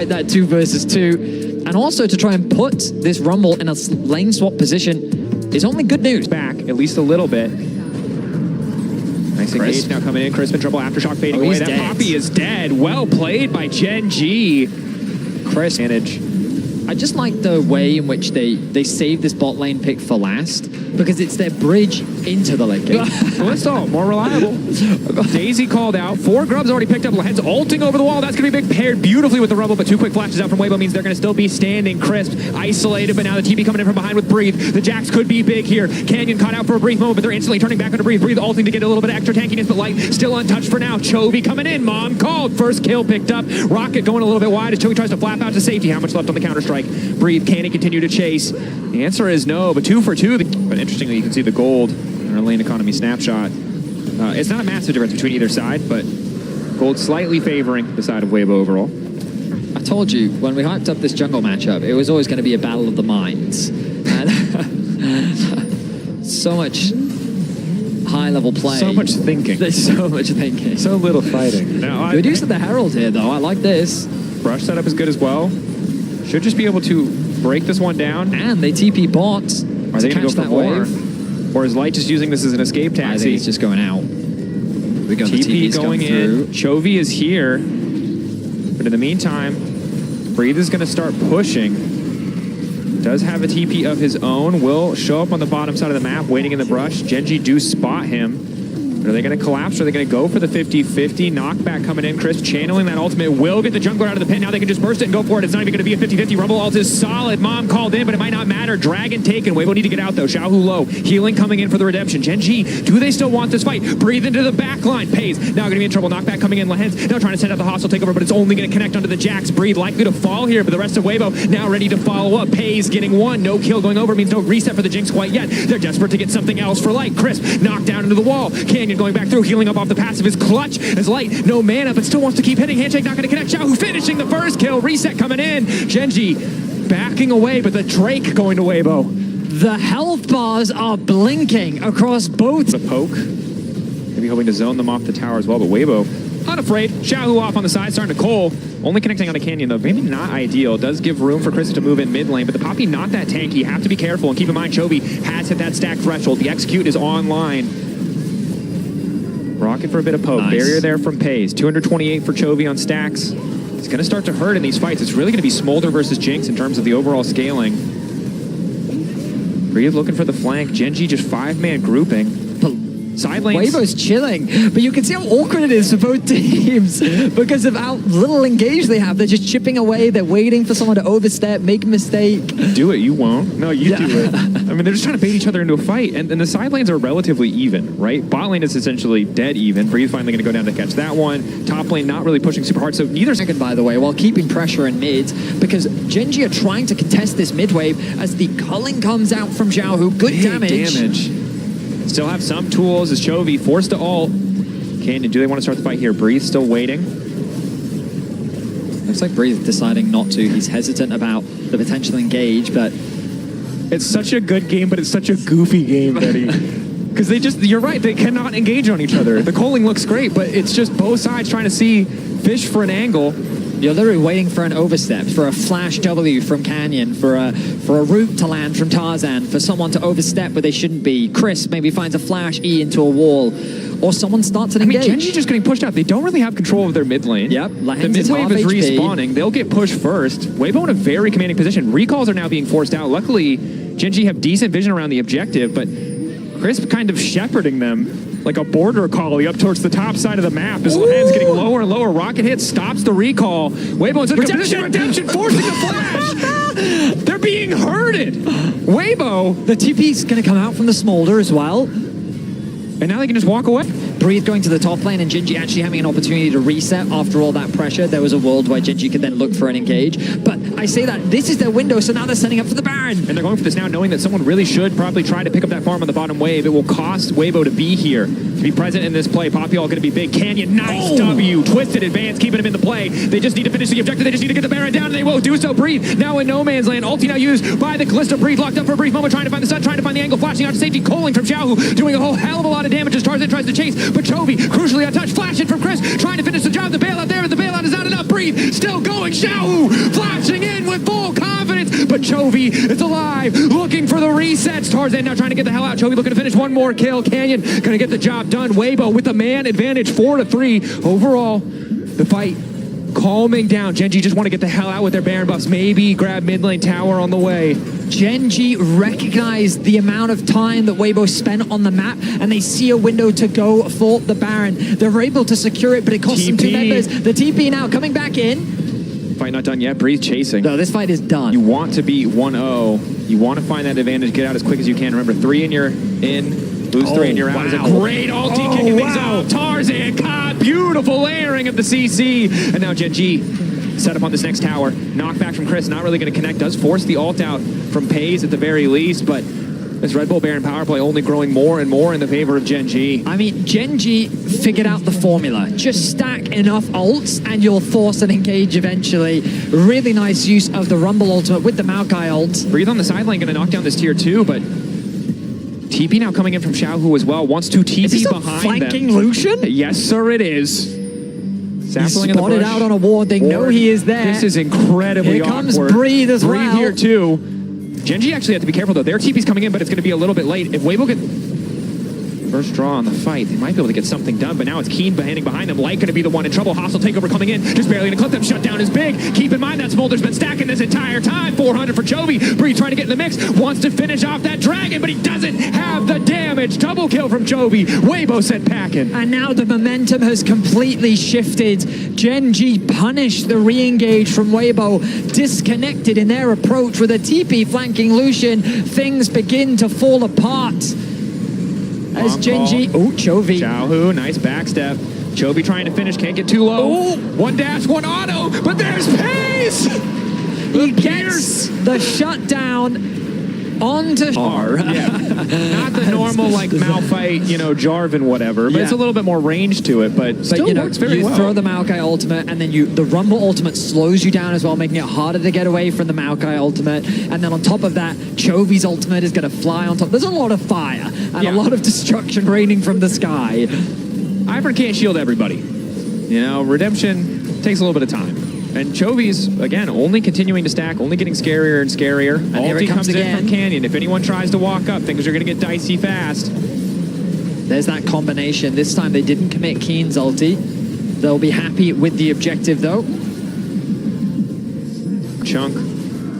That 2 versus 2, and also to try and put this Rumble in a lane swap position is only good news. Back at least a little bit. Nice engage now coming in. Crisp in trouble. Aftershock fading away. That dead. Poppy is dead. Well played by Gen.G. Crisp manage. I just like the way in which they save this bot lane pick for last, because it's their bridge into the late game. Callisto, more reliable. Daisy called out. 4 grubs already picked up. Lahen's ulting over the wall. That's going to be big, paired beautifully with the Rumble, but 2 quick flashes out from Weibo means they're going to still be standing. Crisp, isolated, but now the TP coming in from behind with Breathe. The Jax could be big here. Canyon caught out for a brief moment, but they're instantly turning back onto Breathe. Breathe ulting to get a little bit of extra tankiness, but Light still untouched for now. Chovy coming in. Mom called. First kill picked up. Rocket going a little bit wide as Chovy tries to flap out to safety. How much left on the Counter-Strike? Breathe, can he continue to chase? The answer is no, but 2 for 2. But interestingly, you can see the gold in our lane economy snapshot. It's not a massive difference between either side, but gold slightly favoring the side of Weibo overall. I told you, when we hyped up this jungle matchup, it was always going to be a battle of the minds. And so much high-level play. So much thinking. There's so much thinking. So little fighting. Now, good use of the Herald here, though. I like this. Brush setup is good as well. Should just be able to break this one down. And they TP bot. Are they going to go for more? Or is Light just using this as an escape taxi? I think it's just going out. We got TP going in. Chovy is here. But in the meantime, Breathe is going to start pushing. Does have a TP of his own. Will show up on the bottom side of the map, waiting in the brush. Gen.G do spot him. Are they going to collapse? Or are they going to go for the 50-50? Knockback coming in. Crisp channeling that ultimate. Will get the jungler out of the pit. Now they can just burst it and go for it. It's not even going to be a 50-50. Rumble ult is solid. Mom called in, but it might not matter. Dragon taken. Weibo need to get out, though. Xiaohu low. Healing coming in for the redemption. Gen.G, do they still want this fight? Breathe into the back line. Pays. Now going to be in trouble. Knockback coming in. Lahen's now trying to send out the hostile takeover, but it's only going to connect onto the Jax. Breathe likely to fall here, but the rest of Weibo now ready to follow up. Pays getting 1. No kill going over means no reset for the Jinx quite yet. They're desperate to get something else for Light. Crisp knocked down into the wall. Canyon going back through. Healing up off the passive is clutch as Light, no mana, but still wants to keep hitting. Handshake not going to connect. Xiaohu finishing the first kill. Reset coming in. Gen.G backing away, but the Drake going to Weibo. The health bars are blinking across both. The poke. Maybe hoping to zone them off the tower as well, but Weibo unafraid. Xiaohu off on the side, starting to Cole. Only connecting on a Canyon, though. Maybe not ideal. Does give room for Chris to move in mid lane, but the Poppy not that tanky. You have to be careful, and keep in mind, Chovy has hit that stack threshold. The execute is online. Rocket for a bit of poke. Nice. Barrier there from Pays. 228 for Chovy on stacks. It's going to start to hurt in these fights. It's really going to be Smolder versus Jinx in terms of the overall scaling. Breathe looking for the flank. Gen.G just 5-man grouping. Side lanes. Weibo's chilling, but you can see how awkward it is for both teams because of how little engage they have. They're just chipping away. They're waiting for someone to overstep, make a mistake. Do it, you won't. No, you do it. I mean, they're just trying to bait each other into a fight, and the side lanes are relatively even, right? Bot lane is essentially dead even. Breathe finally going to go down to catch that one. Top lane not really pushing super hard, so neither second, by the way, while keeping pressure in mid, because Gen.G are trying to contest this mid wave as the culling comes out from Xiaohu. Good damage. Still have some tools as Chovy forced to ult. Canyon, do they want to start the fight here? Breathe still waiting. Looks like Breathe deciding not to. He's hesitant about the potential engage, but it's such a good game, but it's such a goofy game, Betty. Because they just, you're right, they cannot engage on each other. The calling looks great, but it's just both sides trying to see fish for an angle. You're literally waiting for an overstep, for a flash W from Canyon, for a root to land from Tarzan, for someone to overstep where they shouldn't be. Chris maybe finds a flash E into a wall, or someone starts an engage. I mean, Gen.G just getting pushed out. They don't really have control of their mid lane. Yep. The mid wave is respawning. They'll get pushed first. Weibo in a very commanding position. Recalls are now being forced out. Luckily, Gen.G have decent vision around the objective, but Chris kind of shepherding them like a border collie up towards the top side of the map as Lahen's getting lower and lower. Rocket hit stops the recall. Weibo in such a good position. Redemption forcing a flash. They're being herded. Weibo. The TP's going to come out from the Smolder as well. And now they can just walk away. Breathe going to the top lane and Gen.G actually having an opportunity to reset after all that pressure. There was a world where Gen.G could then look for an engage. But I say that this is their window, so now they're setting up for the Baron. And they're going for this now, knowing that someone really should probably try to pick up that farm on the bottom wave. It will cost Weibo to be here, to be present in this play. Poppy all going to be big. Canyon, nice W. Twisted advance, keeping him in the play. They just need to finish the objective. They just need to get the Baron down, and they will do so. Breathe now in no man's land. Ulti now used by the Callisto. Breathe locked up for a brief moment, trying to find the sun, trying to find the angle, flashing out to safety. Calling from Xiaohu, doing a whole hell of a lot of damage as Tarzan tries to chase. but Chovy, crucially untouched, flashing from Chris, trying to finish the job. The bailout there, but the bailout is not enough. Breathe, still going. Xiaohu flashing in with full confidence, but Chovy is alive, looking for the resets. Tarzan now trying to get the hell out. Chovy looking to finish one more kill. Canyon gonna get the job done. Weibo with the man advantage, 4-3. Overall, the fight calming down. Gen.G just want to get the hell out with their Baron buffs. Maybe grab mid lane tower on the way. Gen.G recognized the amount of time that Weibo spent on the map, and they see a window to go for the Baron. They're able to secure it, but it costs them 2 members. The TP now coming back in. Fight not done yet. Breathe chasing. No, this fight is done. You want to be 1-0. You want to find that advantage, get out as quick as you can. Remember, 3 and you're in, lose 3 and you're out. Is a great ulti kicking things out. Tarzan caught, beautiful layering of the CC. And now Gen.G set up on this next tower. Knockback from Chris, not really going to connect. Does force the ult out from Pays at the very least, but this Red Bull Baron power play only growing more and more in the favor of Gen.G. I mean, Gen.G figured out the formula. Just stack enough ults and you'll force an engage eventually. Really nice use of the Rumble ultimate with the Maokai ult. Breathe on the sideline, going to knock down this tier 2, but TP now coming in from Xiaohu as well. Wants to TP is this behind flanking them. Lucian? Yes, sir, it is. He's spotted out on a ward. They know he is there. This is incredibly awkward. Here comes Breathe as well. Breathe here too. Gen.G actually have to be careful though. Their TP's coming in, but it's going to be a little bit late. If Weibo get first draw on the fight, they might be able to get something done, but now it's Keen behind them. Light going to be the one in trouble. Hostile takeover coming in. Just barely going to clip them. Shutdown is big. Keep in mind that Smolder's been stacking this entire time. 400 for Chovy. Breathe trying to get in the mix. Wants to finish off that dragon, but he doesn't have the damage. Double kill from Chovy. Weibo sent packing. And now the momentum has completely shifted. Gen.G punished the re-engage from Weibo. Disconnected in their approach with a TP flanking Lucian. Things begin to fall apart. As Gen.G, Chovy. Xiaohu, nice backstep. Chovy trying to finish, can't get too low. One dash, one auto, but there's Pace! He gets the shutdown onto R. Yeah. Not the normal like Malphite, you know, Jarvan whatever, but it's a little bit more range to it, but still you know, works very well. You throw the Maokai ultimate, and then the Rumble ultimate slows you down as well, making it harder to get away from the Maokai ultimate. And then on top of that, Chovy's ultimate is going to fly on top. There's a lot of fire and a lot of destruction raining from the sky. Ivern can't shield everybody. You know, redemption takes a little bit of time. And Chovy's, again, only continuing to stack, only getting scarier and scarier. And here it comes again. In from Canyon. If anyone tries to walk up, things are going to get dicey fast. There's that combination. This time they didn't commit Keen's ulti. They'll be happy with the objective, though. Chunk,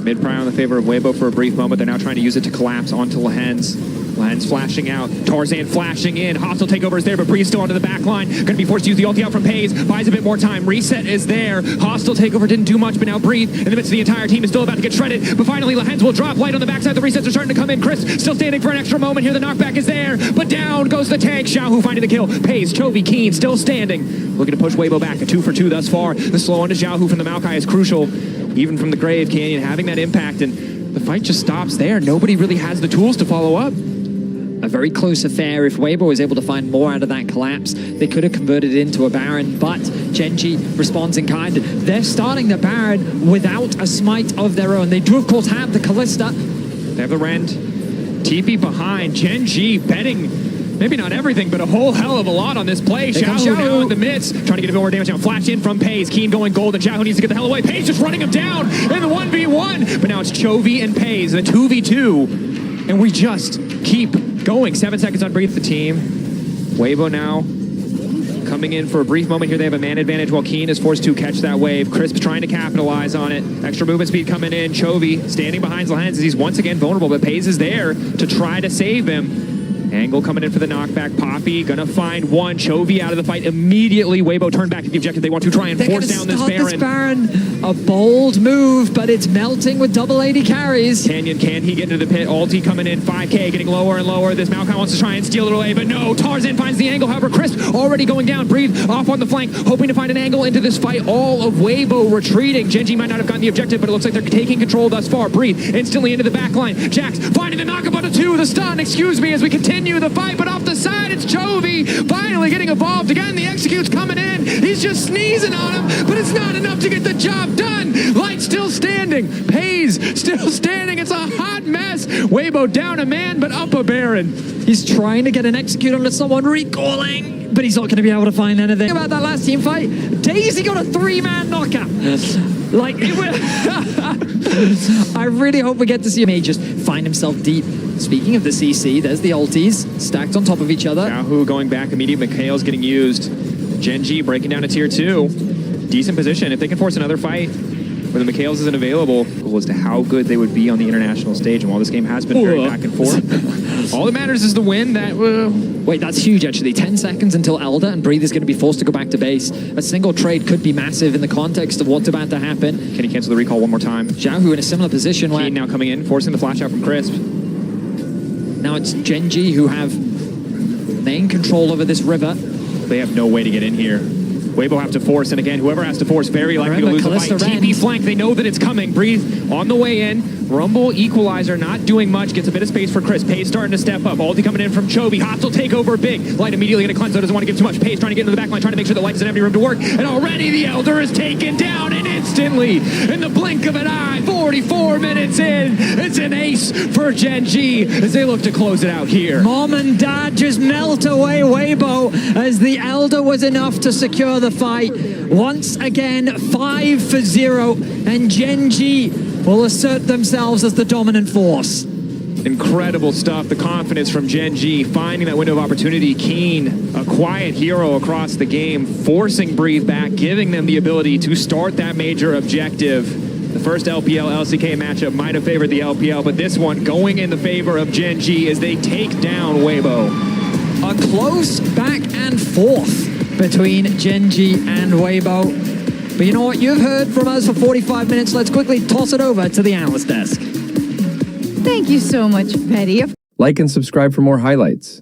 mid-pry on the favor of Weibo for a brief moment. They're now trying to use it to collapse onto Lehens. Lehens flashing out. Tarzan flashing in. Hostile takeover is there, but Breeze still onto the back line. Going to be forced to use the ulti out from Pays. Buys a bit more time. Reset is there. Hostile takeover didn't do much, but now Breathe in the midst of the entire team is still about to get shredded. But finally, Lehens will drop. Light on the backside. The resets are starting to come in. Chris still standing for an extra moment here. The knockback is there, but down goes the tank. Xiaohu finding the kill. Pays, Chovy, Keen still standing. Looking to push Weibo back. A 2 for 2 thus far. The slow on to Xiaohu from the Maokai is crucial. Even from the grave, Canyon having that impact, and the fight just stops there. Nobody really has the tools to follow up. A very close affair. If Weibo was able to find more out of that collapse, they could have converted it into a Baron, but Gen.G responds in kind. They're starting the Baron without a smite of their own. They do, of course, have the Callista. They have the Rend. TP behind. Gen.G betting, maybe not everything, but a whole hell of a lot on this play. Xiaohu now in the midst, trying to get a bit more damage now. Flash in from Pays. Keen going gold, and Xiaohu needs to get the hell away. Pays just running him down in the 1v1, but now it's Chovy and Pays, the 2v2, and we just keep going. 7 seconds on Breathe the team. Weibo now coming in for a brief moment here. They have a man advantage while Keen is forced to catch that wave. Crisp trying to capitalize on it. Extra movement speed coming in. Chovy standing behind Lehens as he's once again vulnerable, but Pays is there to try to save him. Angle coming in for the knockback. Poppy gonna find one. Chovy out of the fight immediately. Weibo turned back to the objective. They want to try and force down this Baron. A bold move, but it's melting with double 80 carries. Canyon, can he get into the pit? Ulti coming in. 5k getting lower and lower. This Maokai wants to try and steal it away, but no. Tarzan finds the angle. However, Crisp already going down. Breathe off on the flank, hoping to find an angle into this fight. All of Weibo retreating. Gen.G might not have gotten the objective, but it looks like they're taking control thus far. Breathe instantly into the back line. Jax finding the knock-up on a 2. The stun, excuse me, as we continue. continue the fight, but off the side, it's Chovy finally getting involved. Again, the execute's coming in. He's just sneezing on him, but it's not enough to get the job done. Light still standing. Pays still standing. It's a hot mess. Weibo down a man, but up a Baron. He's trying to get an execute onto someone recalling, but he's not going to be able to find anything. About that last team fight, Daisy got a 3-man knockout. Like, I really hope we get to see him just find himself deep. Speaking of the CC, there's the ultis stacked on top of each other. Yahoo going back immediate. McHale's getting used. Gen.G breaking down to tier 2. Decent position. If they can force another fight where the McHale's isn't available, as to how good they would be on the international stage. And while this game has been very back and forth, all that matters is the win. Wait, that's huge, actually. 10 seconds until Elder and Breathe is going to be forced to go back to base. A single trade could be massive in the context of what's about to happen. Can he cancel the recall one more time? Xiaohu in a similar position where... Keen now coming in, forcing the flash out from Crisp. Now it's Gen.G who have main control over this river. They have no way to get in here. Weibo have to force, and again, whoever has to force, very likely to lose the fight. TP flank, they know that it's coming. Breathe on the way in. Rumble, Equalizer, not doing much. Gets a bit of space for Chris. Pace starting to step up. Ulti coming in from Chovy. Hostile takeover big. Light immediately going to cleanse, so doesn't want to give too much. Pace trying to get into the back line, trying to make sure the Light doesn't have any room to work. And already the Elder is taken down, and instantly, in the blink of an eye, 44 minutes in, it's an ace for Gen.G as they look to close it out here. Mom and Dad just melt away Weibo as the Elder was enough to secure the fight. Once again, 5-0, and Gen.G will assert themselves as the dominant force. Incredible stuff. The confidence from Gen.G, finding that window of opportunity. Keen, a quiet hero across the game, forcing Breathe back, giving them the ability to start that major objective. The first LPL-LCK matchup might have favored the LPL, but this one going in the favor of Gen.G as they take down Weibo. A close back and forth between Gen.G and Weibo. But you know what? You've heard from us for 45 minutes. Let's quickly toss it over to the analyst desk. Thank you so much, Betty. Like and subscribe for more highlights.